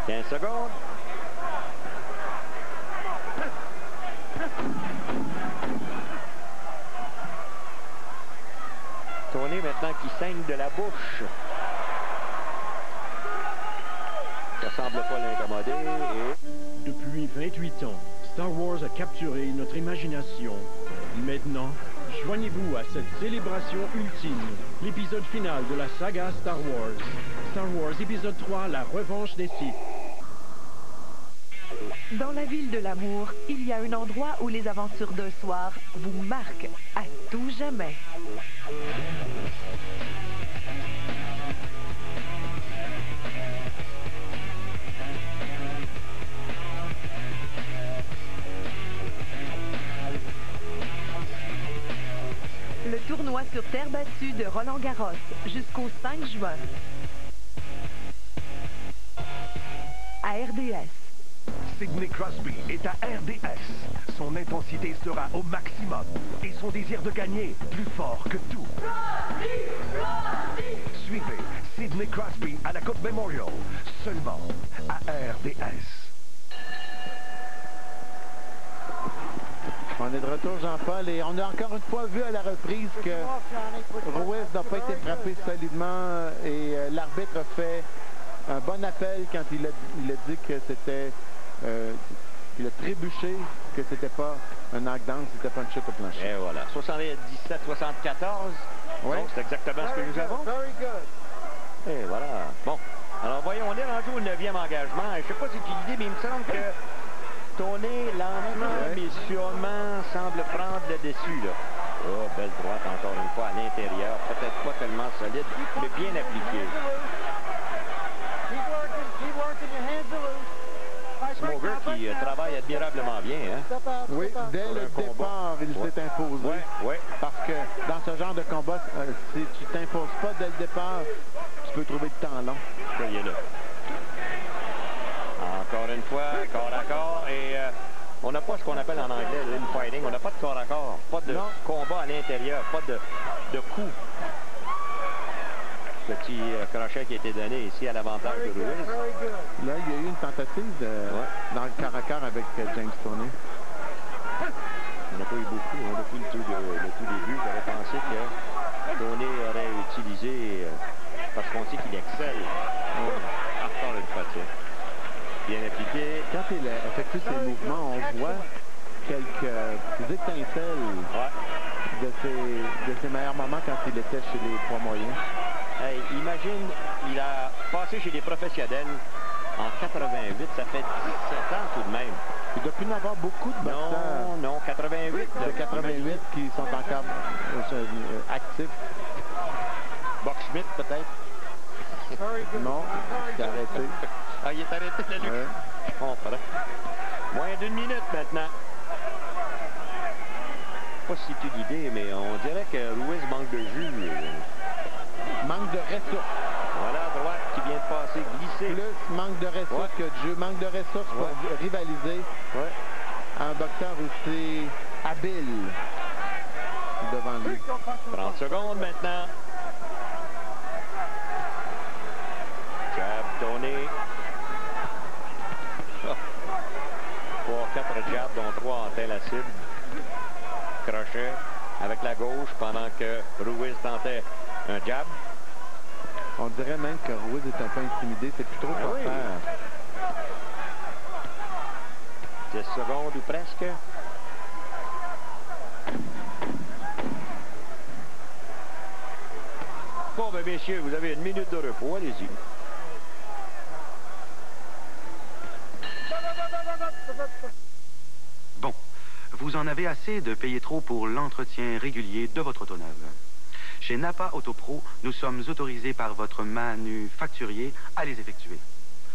15 secondes. Tony maintenant qui saigne de la bouche. Ça semble pas l'incommoder. Depuis 28 ans, Star Wars a capturé notre imagination. Maintenant, joignez-vous à cette célébration ultime, l'épisode final de la saga Star Wars. Star Wars épisode 3, la revanche des Sith. Dans la ville de l'amour, il y a un endroit où les aventures d'un soir vous marquent à tout jamais. Le tournoi sur terre battue de Roland-Garros jusqu'au 5 juin. À RDS. Sidney Crosby est à RDS. Son intensité sera au maximum et son désir de gagner plus fort que tout. Suivez Sidney Crosby à la Coupe Memorial, seulement à RDS. On est de retour, Jean-Paul, et on a encore une fois vu à la reprise que Ruiz n'a pas été frappé solidement et l'arbitre a fait un bon appel quand il a dit que c'était... il a trébuché, que c'était pas un knockdown, c'était pas une chute au plancher. Et voilà, 77-74. Oui. C'est exactement ce que nous avons. Et voilà. Bon, alors voyons, on est rendu au 9e engagement. Je ne sais pas si tu l'idée, mais il me semble que Tony, lentement, mais sûrement, semble prendre le dessus, là. Oh, belle droite, encore une fois, à l'intérieur. Peut-être pas tellement solide, mais bien appliquée. Smoger qui travaille admirablement bien. Hein? Oui, dès le départ, il s'est imposé. Oui. Parce que dans ce genre de combat, si tu t'imposes pas dès le départ, tu peux trouver le temps long. Ça y est là. Encore une fois, corps à corps. Et on n'a pas ce qu'on appelle en anglais l'infighting. On n'a pas de corps à corps. Pas de combat à l'intérieur. Pas de coup. Petit crochet qui a été donné ici à l'avantage de Ruiz. Là, il y a eu une tentative dans le quart à quart avec James Toney. On n'a pas eu beaucoup depuis le tout début. J'aurais pensé que Toney aurait utilisé, parce qu'on sait qu'il excelle. Encore une fois, bien appliqué. Quand il effectue ses mouvements, on voit quelques étincelles de ses meilleurs moments quand il était chez les poids moyens. Hey, imagine, il a passé chez les professionnels en 88, ça fait 17 ans tout de même. Il doit plus en avoir beaucoup de boxeurs. Non, 88. De 88 qui sont encore actifs. Box Schmidt, peut-être? Non, il est arrêté. Ah, il est arrêté, le Luc. Je comprends. Moins d'une minute maintenant. Pas si tu d'idée, mais on dirait que Ruiz manque de jus. Manque de ressources. Voilà, droite qui vient de passer, glisser. Plus manque de ressources que de jeu. Manque de ressources pour rivaliser. Un boxeur aussi habile devant lui. 30 secondes maintenant. Jab, Toney. 3-4 jabs, dont 3 en telle la cible. Crochet avec la gauche pendant que Ruiz tentait un jab. On dirait même que Ruiz est un peu intimidé. C'est plus trop quoi faire. 10 secondes ou presque. Bon, ben messieurs, vous avez une minute de repos. Allez-y. Bon, vous en avez assez de payer trop pour l'entretien régulier de votre auto neuve. Chez Napa Autopro, nous sommes autorisés par votre manufacturier à les effectuer.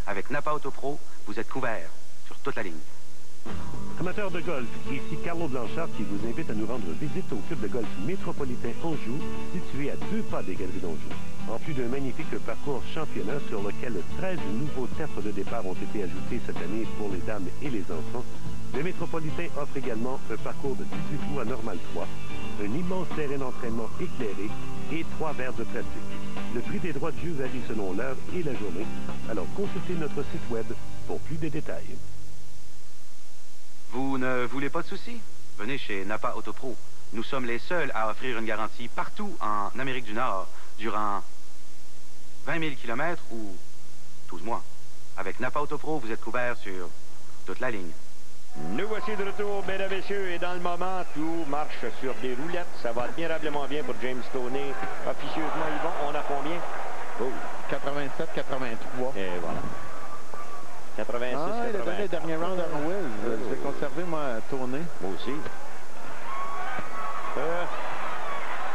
Avec Napa Autopro, vous êtes couverts sur toute la ligne. Amateurs de golf, ici Carlo Blanchard qui vous invite à nous rendre visite au club de golf métropolitain Anjou, situé à 2 pas des Galeries d'Anjou. En plus d'un magnifique parcours championnat sur lequel 13 nouveaux tertres de départ ont été ajoutés cette année pour les dames et les enfants, le métropolitain offre également un parcours de 18 trous à Normal 3, un immense terrain d'entraînement éclairé et 3 verres de pratique. Le prix des droits de jeu varie selon l'heure et la journée, alors consultez notre site web pour plus de détails. Vous ne voulez pas de soucis? Venez chez Napa Autopro. Nous sommes les seuls à offrir une garantie partout en Amérique du Nord durant 20 000 km ou 12 mois. Avec Napa Autopro, vous êtes couverts sur toute la ligne. Nous voici de retour, mesdames et messieurs, et dans le moment, tout marche sur des roulettes. Ça va admirablement bien pour James Toney. Officieusement, Yvon, on a combien? Oh, 87-83. Et voilà. 86, il a donné le dernier round à Ruiz. Je vais conserver, moi, tourner. Moi aussi.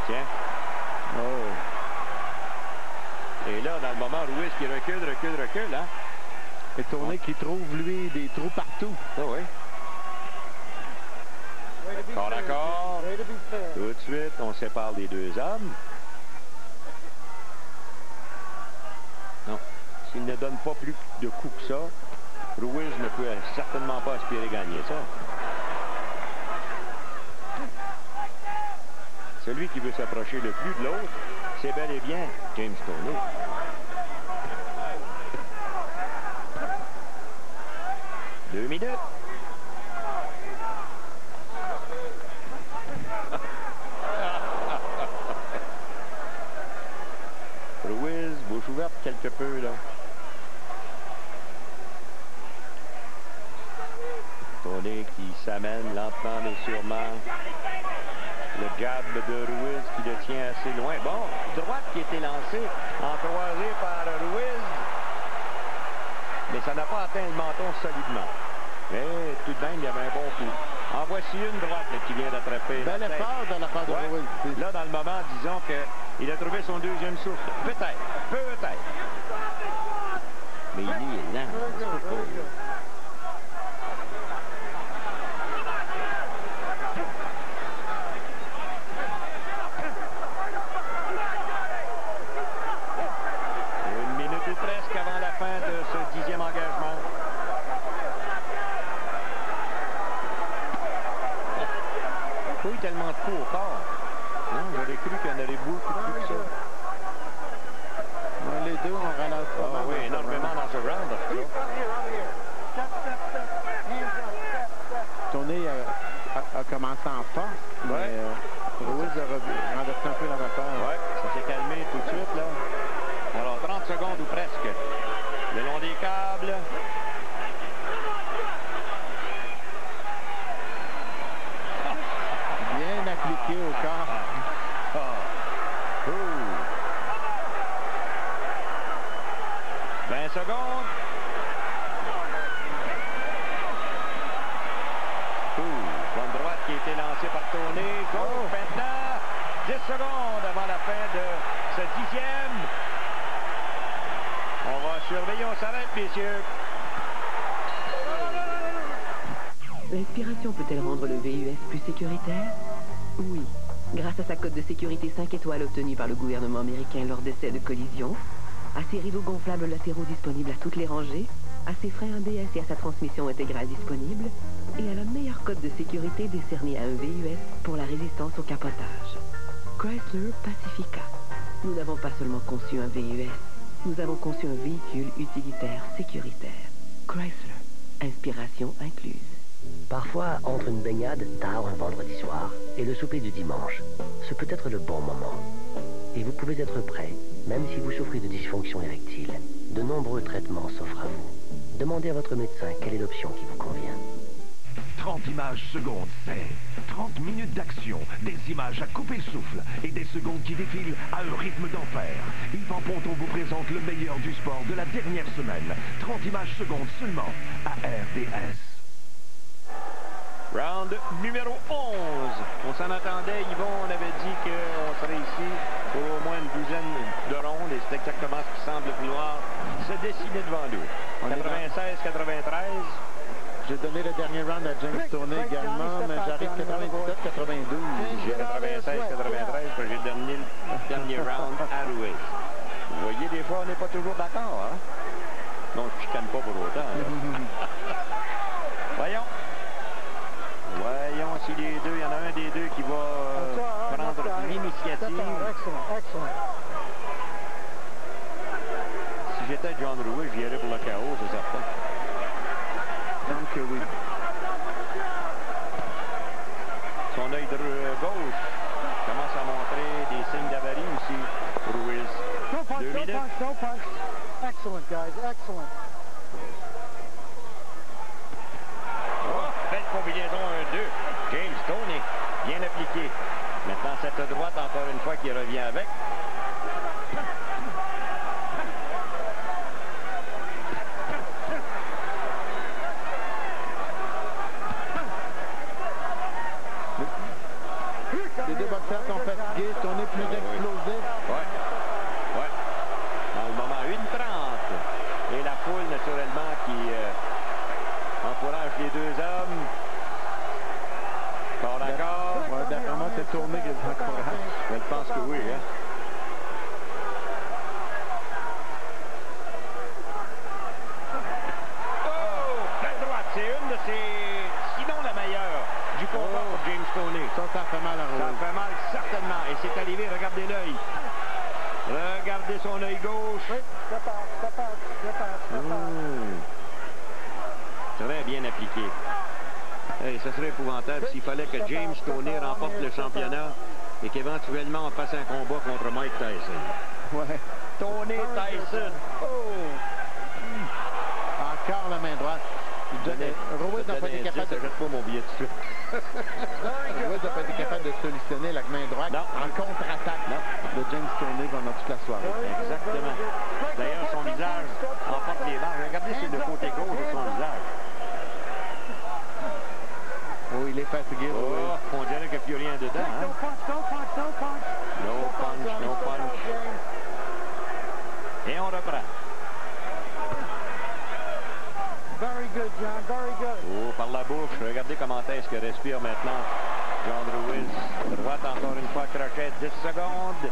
Tiens. Oh. Et là, dans le moment, Ruiz qui recule, hein? Et tourner qui trouve, lui, des trous partout. Ah oui. Corps à corps. Tout de suite, on sépare les deux hommes. Non. S'il ne donne pas plus de coups que ça, Ruiz ne peut certainement pas aspirer gagner ça. Celui qui veut s'approcher le plus de l'autre, c'est bel et bien James Toney. Deux minutes. Ruiz, bouche ouverte quelque peu, là. Toney qui s'amène lentement mais sûrement. Le jab de Ruiz qui le tient assez loin. Bon, droite qui a été lancée en croisée par Ruiz. Mais ça n'a pas atteint le menton solidement. Mais tout de même, il y avait un bon coup. En voici une droite là, qui vient d'attraper. Bel effort de la part de Ruiz. Là, dans le moment, disons qu'il a trouvé son deuxième souffle. Peut-être. Mais il est lent. Tellement de coups au corps. Non, j'aurais cru qu'il y en aurait beaucoup plus que ça. Les deux ont ralenti. Ah oui, énormément dans ce round. Toney a commencé en force, mais Ruiz a renversé un peu la vapeur. Oui, ça s'est calmé tout de suite, là. Alors, 30 secondes ou presque. Le long des câbles. Appliqué au corps. 20 secondes. Bonne droite qui a été lancée par Toney. Maintenant, 10 secondes avant la fin de ce 10e. On va surveiller, on s'arrête, messieurs. L'inspiration peut-elle rendre le VUS plus sécuritaire? Oui, grâce à sa cote de sécurité 5 étoiles obtenue par le gouvernement américain lors d'essais de collision, à ses rideaux gonflables latéraux disponibles à toutes les rangées, à ses freins ABS et à sa transmission intégrale disponible, et à la meilleure cote de sécurité décernée à un VUS pour la résistance au capotage. Chrysler Pacifica. Nous n'avons pas seulement conçu un VUS, nous avons conçu un véhicule utilitaire sécuritaire. Chrysler, inspiration incluse. Parfois, entre une baignade tard un vendredi soir et le souper du dimanche, ce peut être le bon moment. Et vous pouvez être prêt, même si vous souffrez de dysfonction érectile. De nombreux traitements s'offrent à vous. Demandez à votre médecin quelle est l'option qui vous convient. 30 images secondes, c'est 30 minutes d'action, des images à couper le souffle et des secondes qui défilent à un rythme d'enfer. Yvan Ponton vous présente le meilleur du sport de la dernière semaine. 30 images secondes seulement à RDS. Round numéro 11. On s'en attendait, Yvon, on avait dit qu'on serait ici pour au moins une douzaine de rondes et c'est exactement ce qui semble vouloir se dessiner devant nous. 96-93. J'ai donné le dernier round à James Toney également, mais j'arrive 97-92. J'ai 96-93 que j'ai donné le dernier round à Ruiz. Vous voyez, des fois, on n'est pas toujours d'accord, hein? Non, je ne chicane pas pour autant. Voyons. Voyons si les deux, il y en a un des deux qui va prendre l'initiative. Si j'étais John Ruiz, j'y irais pour le chaos, c'est certain. Donc oui. Son œil gauche commence à montrer des signes d'avarie aussi. Ruiz. 2 minutes. No punch. Excellent, guys. Excellent. Belle combinaison 1-2. James Toney, bien appliqué. Maintenant, cette droite, encore une fois, qui revient avec. Les deux boxeurs sont fatigués, Tony plus explosif. Ouais. Ouais. Dans le moment, 1:30. Et la foule, naturellement, qui encourage les deux hommes. Corps à corps. Ouais, d'après moi, c'est Tony qui les encourage. Je pense que oui, hein. C'est une de ses, sinon la meilleure, du combat pour James Toney. Ça fait mal à Ruiz. Ça fait mal, certainement. Et c'est arrivé, regardez l'œil. Regardez son œil gauche. Très bien appliqué. Hey, ça serait épouvantable s'il fallait que James Toney remporte le championnat et qu'éventuellement on fasse un combat contre Mike Tyson. Ouais. Toney Tyson. Encore la main droite. Ruiz n'a pas été capable de... pas mon billet de suite. Ruiz n'a pas été capable de solutionner la main droite en contre-attaque de James Toney pendant toute la soirée. Exactement. D'ailleurs, son visage emporte les barres. Regardez sur le côté gauche de son visage. Oh, il est fatigué. Oh, on dirait qu'il n'y a plus rien dedans. Hein? No punch, no punch. Et on reprend. Very good, John. Very good. Oh, par la bouche. Regardez comment est-ce que respire maintenant John Ruiz. Droite encore une fois, crochet, 10 secondes.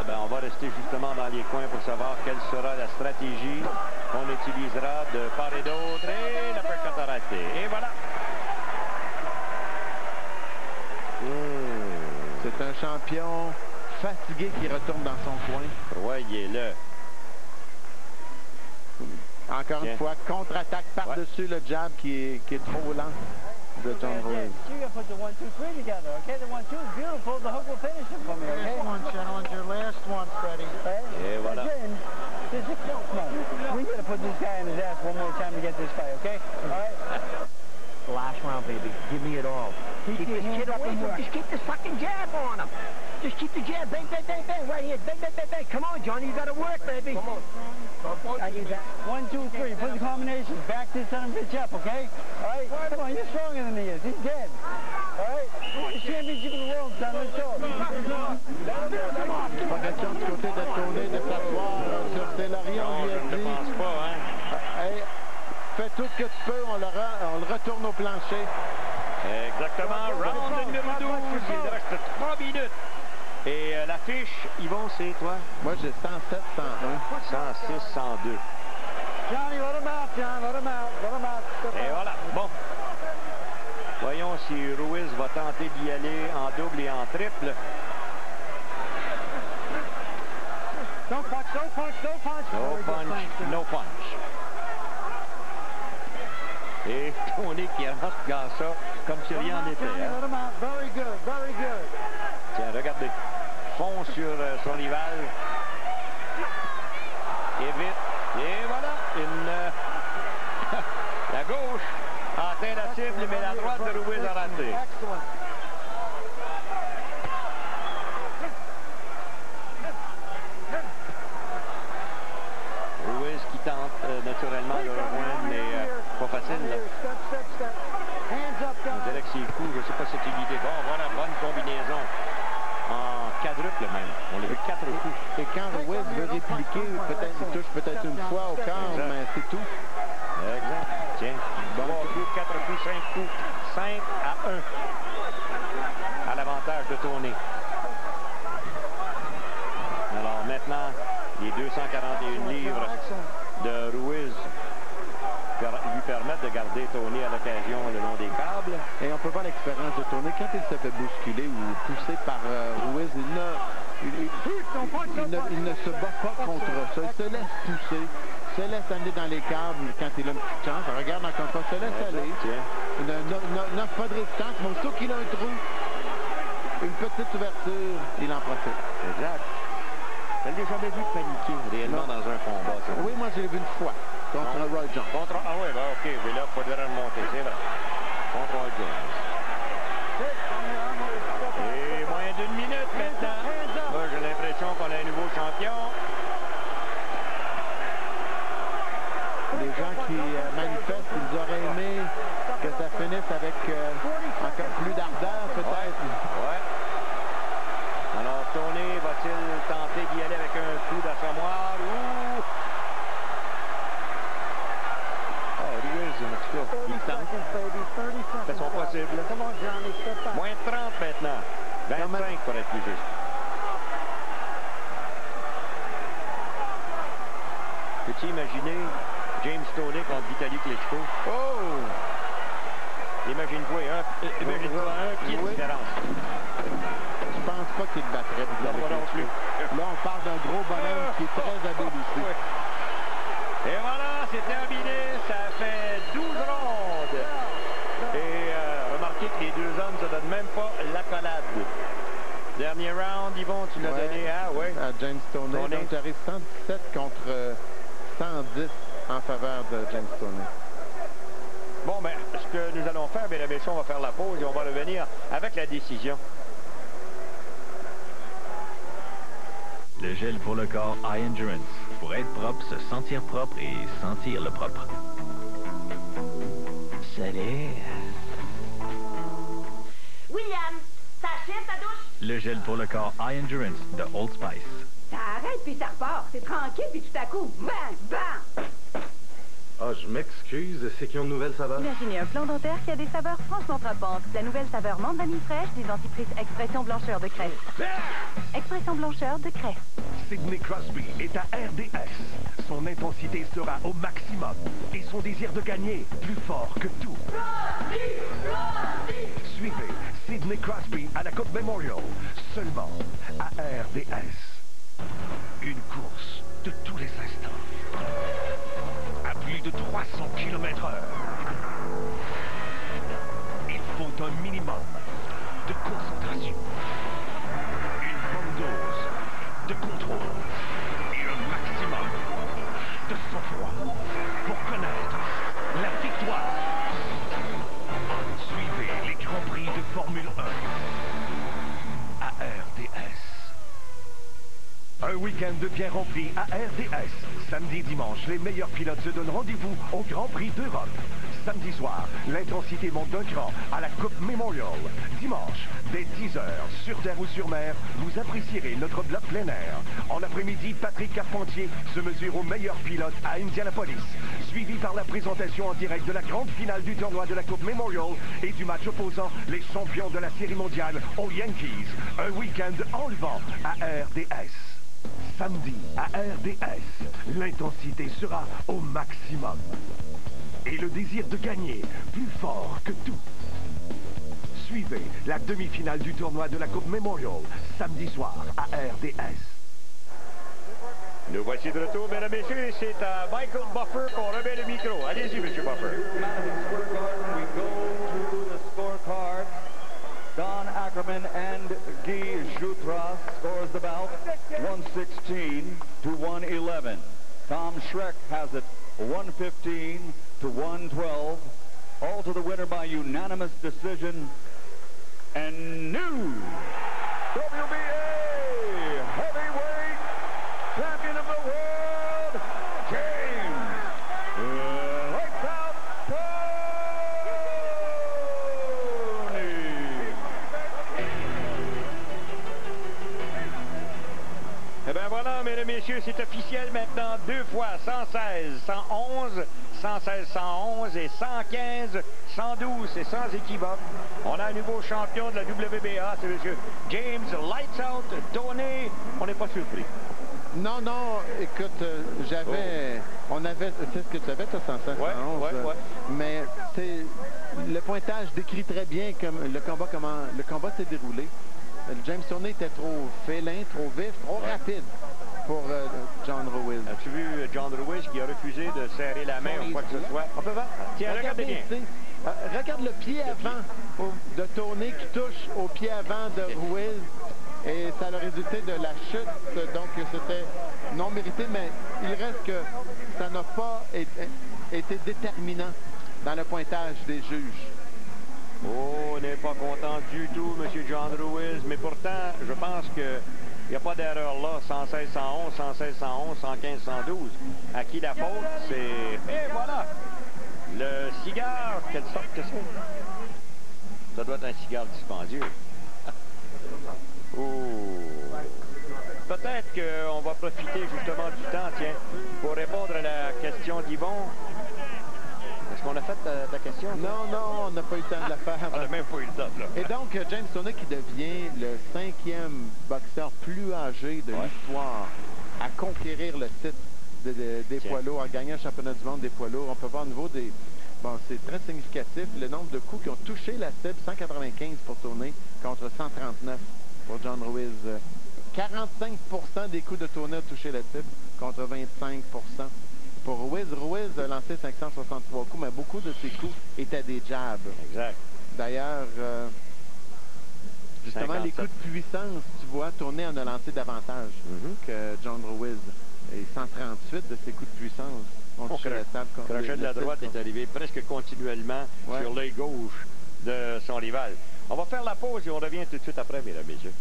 On va rester justement dans les coins pour savoir quelle sera la stratégie qu'on utilisera de part et d'autre. Et la percute a raté. Et voilà. C'est un champion fatigué qui retourne dans son coin. Voyez-le. Encore une fois, contre-attaque par-dessus le jab qui est trop lent de John Ruiz. You got to put the 1, 2, 3 together, okay? The 1, 2 is beautiful. The hook will finish it for me, okay? Last one, gentlemen. Your last one, Freddie. Et voilà. Again, we got to put this guy in his ass one more time to get this fight, okay? All right? Last round, baby. Give me it all. Keep this kid away from him. Just keep the fucking jab on him. Just keep the jab. Bang, bang, bang, bang. Right here. Bang, bang, bang, bang. Come on, Johnny. You got to work, baby. Come on. I need that. 1, 2, 3. Put the combination. Back this son of a bitch up, okay? All right? Come on, you're stronger than he is. He's dead. All right? The championship of the world, son. Let's go. Progression du côté de Toney de s'asseoir sur ses lauriers. On lui a dit... Je pense pas, hein? Hey, fais tout ce que tu peux. On le retourne au plancher. Exactement. Round numéro 12. Il reste 3 minutes. Et l'affiche, Yvon, c'est toi? Moi, j'ai 107, 101. 106, 102. Johnny, let him out, John. Let him out. Let him out. Et voilà. Bon. Voyons si Ruiz va tenter d'y aller en double et en triple. No punch, no punch, no punch. No punch, no punch. Et Toney qui rentre dans ça comme si rien n'était. Hein? Let him out. Very good, very good. Tiens, regardez. Fond sur son rival. Et vite. Et voilà. La gauche a atteint la cible, mais la droite de Ruiz a raté. Ruiz qui tente naturellement de le rejoindre, mais pas facile. Là. On dirait que c'est fou. Je ne sais pas si c'est une idée. Bon, voilà, bonne combinaison. En quadruple même. On l'a vu 4 coups. Et quand Ruiz veut répliquer, il touche peut-être une fois au corps, mais c'est tout. Exact. Tiens. Bon 3 coups, 4 coups, 5 coups. 5 à 1. À l'avantage de Toney. Alors maintenant, les 241 livres de Ruiz lui permettent de garder Toney à l'occasion le long des câbles. Et on peut voir l'expérience de Toney. Quand il se fait bousculer ou pousser par Ruiz, il ne se bat pas contre ça. Il se laisse pousser, se laisse aller dans les câbles quand il a une petite chance. Regarde encore une fois, se laisse aller. Il n'offre pas de résistance, mais aussitôt qu'il a un trou, une petite ouverture, il en profite. Exact. Je ne l'ai jamais vu paniquer réellement dans un combat. Ça. Oui, moi, je l'ai vu une fois. Contre Roy Jones. Ah oui, ben OK. Oui, là, il faudrait remonter, c'est vrai. Contre Roy Jones. Et moins d'une minute maintenant. Moi, j'ai l'impression qu'on a un nouveau champion. Les gens qui manifestent, ils auraient aimé que ça finisse avec encore plus d'ardeur, peut-être. Ouais. Moins de 30 maintenant. 25 pour être plus juste. Peux-tu imaginer James Toney contre Vitaly Klitschko? Oh! Imagine-toi un pied de différence. Je pense pas qu'il battrait Vitaly Klitschko. Là, on parle d'un gros bonhomme qui est très habile aussi. Et voilà, c'est terminé. Ça fait 12 rondes. Et remarquez que les deux hommes ne se donnent même pas l'accolade. Dernier round, Yvon, tu l'as donné à, à James Toney. Donc, j'arrive 117 contre 110 en faveur de James Toney. Bon, ben, ce que nous allons faire, mesdames et messieurs, on va faire la pause et on va revenir avec la décision. Le gel pour le corps Eye Endurance. Pour être propre, se sentir propre et sentir le propre. Salut. William, t'achètes ta douche? Le gel pour le corps Eye Endurance de Old Spice. Ça arrête puis ça repart. C'est tranquille puis tout à coup, bang, bang! Ah, je m'excuse, c'est qu'ils ont une nouvelle saveur? Imaginez un plan dentaire qui a des saveurs franchement frappantes. La nouvelle saveur menthe vanille fraîche des dentifrices Expression Blancheur de Crest. Expression Blancheur de Crest. Sidney Crosby est à RDS. Son intensité sera au maximum et son désir de gagner plus fort que tout. Suivez Sidney Crosby à la Coupe Memorial, seulement à RDS. Une course de tous les instants. À plus de 300 km/h. Il faut un minimum de concentration, une bonne dose de contrôle et un maximum de sang-froid pour connaître la victoire. Suivez les Grands Prix de Formule 1 à RDS. Un week-end bien rempli à RDS. Samedi et dimanche, les meilleurs pilotes se donnent rendez-vous au Grand Prix d'Europe. Samedi soir, l'intensité monte d'un cran à la Coupe Memorial. Dimanche, dès 10h, sur terre ou sur mer, vous apprécierez notre bloc plein air. En après-midi, Patrick Carpentier se mesure aux meilleurs pilotes à Indianapolis, suivi par la présentation en direct de la grande finale du tournoi de la Coupe Memorial et du match opposant les champions de la Série mondiale aux Yankees. Un week-end enlevant à RDS. Samedi à RDS, l'intensité sera au maximum. Et le désir de gagner plus fort que tout. Suivez la demi-finale du tournoi de la Coupe Memorial, samedi soir à RDS. Nous voici de retour, mesdames et messieurs. C'est à Michael Buffer qu'on remet le micro. Allez-y, M. Buffer. We go to the scorecard. Don Ackerman and Guy Jutra scores the bout 116 to 111. Tom Schreck has it 115 to 112. All to the winner by unanimous decision. And new WBA heavyweight champion of the world, James Lights Out Eh bien voilà, mesdames et messieurs, c'est officiel maintenant. Deux fois 116, 111, 116, 111 et 115, 112. C'est sans équivoque. On a un nouveau champion de la WBA, c'est M. James Lights Out Toney. On n'est pas surpris. Non, non, écoute, on avait, c'est ce que tu avais, toi, 116, 111. Ouais. Mais le pointage décrit très bien comme le combat s'est déroulé. James Toney était trop félin, trop vif, trop rapide pour John Ruiz. As-tu vu John Ruiz qui a refusé de serrer la main ou quoi que ce soit? On peut voir? Tiens, regardez bien. Regarde le pied avant de Toney qui touche au pied avant de Ruiz. Et ça a le résulté de la chute. Donc, c'était non mérité, mais il reste que ça n'a pas été déterminant dans le pointage des juges. Oh, on n'est pas content du tout, M. John Ruiz, mais pourtant, je pense qu'il n'y a pas d'erreur là. 116, 111, 116, 111, 115, 112. À qui la faute? C'est... Et voilà! Le cigare, quelle sorte que c'est? Ça doit être un cigare dispendieux. Oh! Peut-être qu'on va profiter justement du temps, tiens, pour répondre à la question d'Yvon. Est-ce qu'on a fait ta question? Non, non, on n'a pas eu le temps de la faire. On n'a même pas eu le temps de la faire. Et donc, James Toney qui devient le 5e boxeur plus âgé de l'histoire à conquérir le titre des poids lourds, à gagner le championnat du monde des poids lourds. On peut voir au niveau des... Bon, c'est très significatif, le nombre de coups qui ont touché la cible, 195 pour Toney contre 139 pour John Ruiz. 45% des coups de Toney ont touché la cible contre 25% pour Ruiz. Ruiz a lancé 563 coups, mais beaucoup de ses coups étaient des jabs. Exact. D'ailleurs, justement, 57. les coups de puissance, tu vois, Toney en a lancé davantage que John Ruiz. Et 138 de ses coups de puissance ont touché la table. Crochet de la droite est arrivé presque continuellement sur l'œil gauche de son rival. On va faire la pause et on revient tout de suite après, mesdames et messieurs.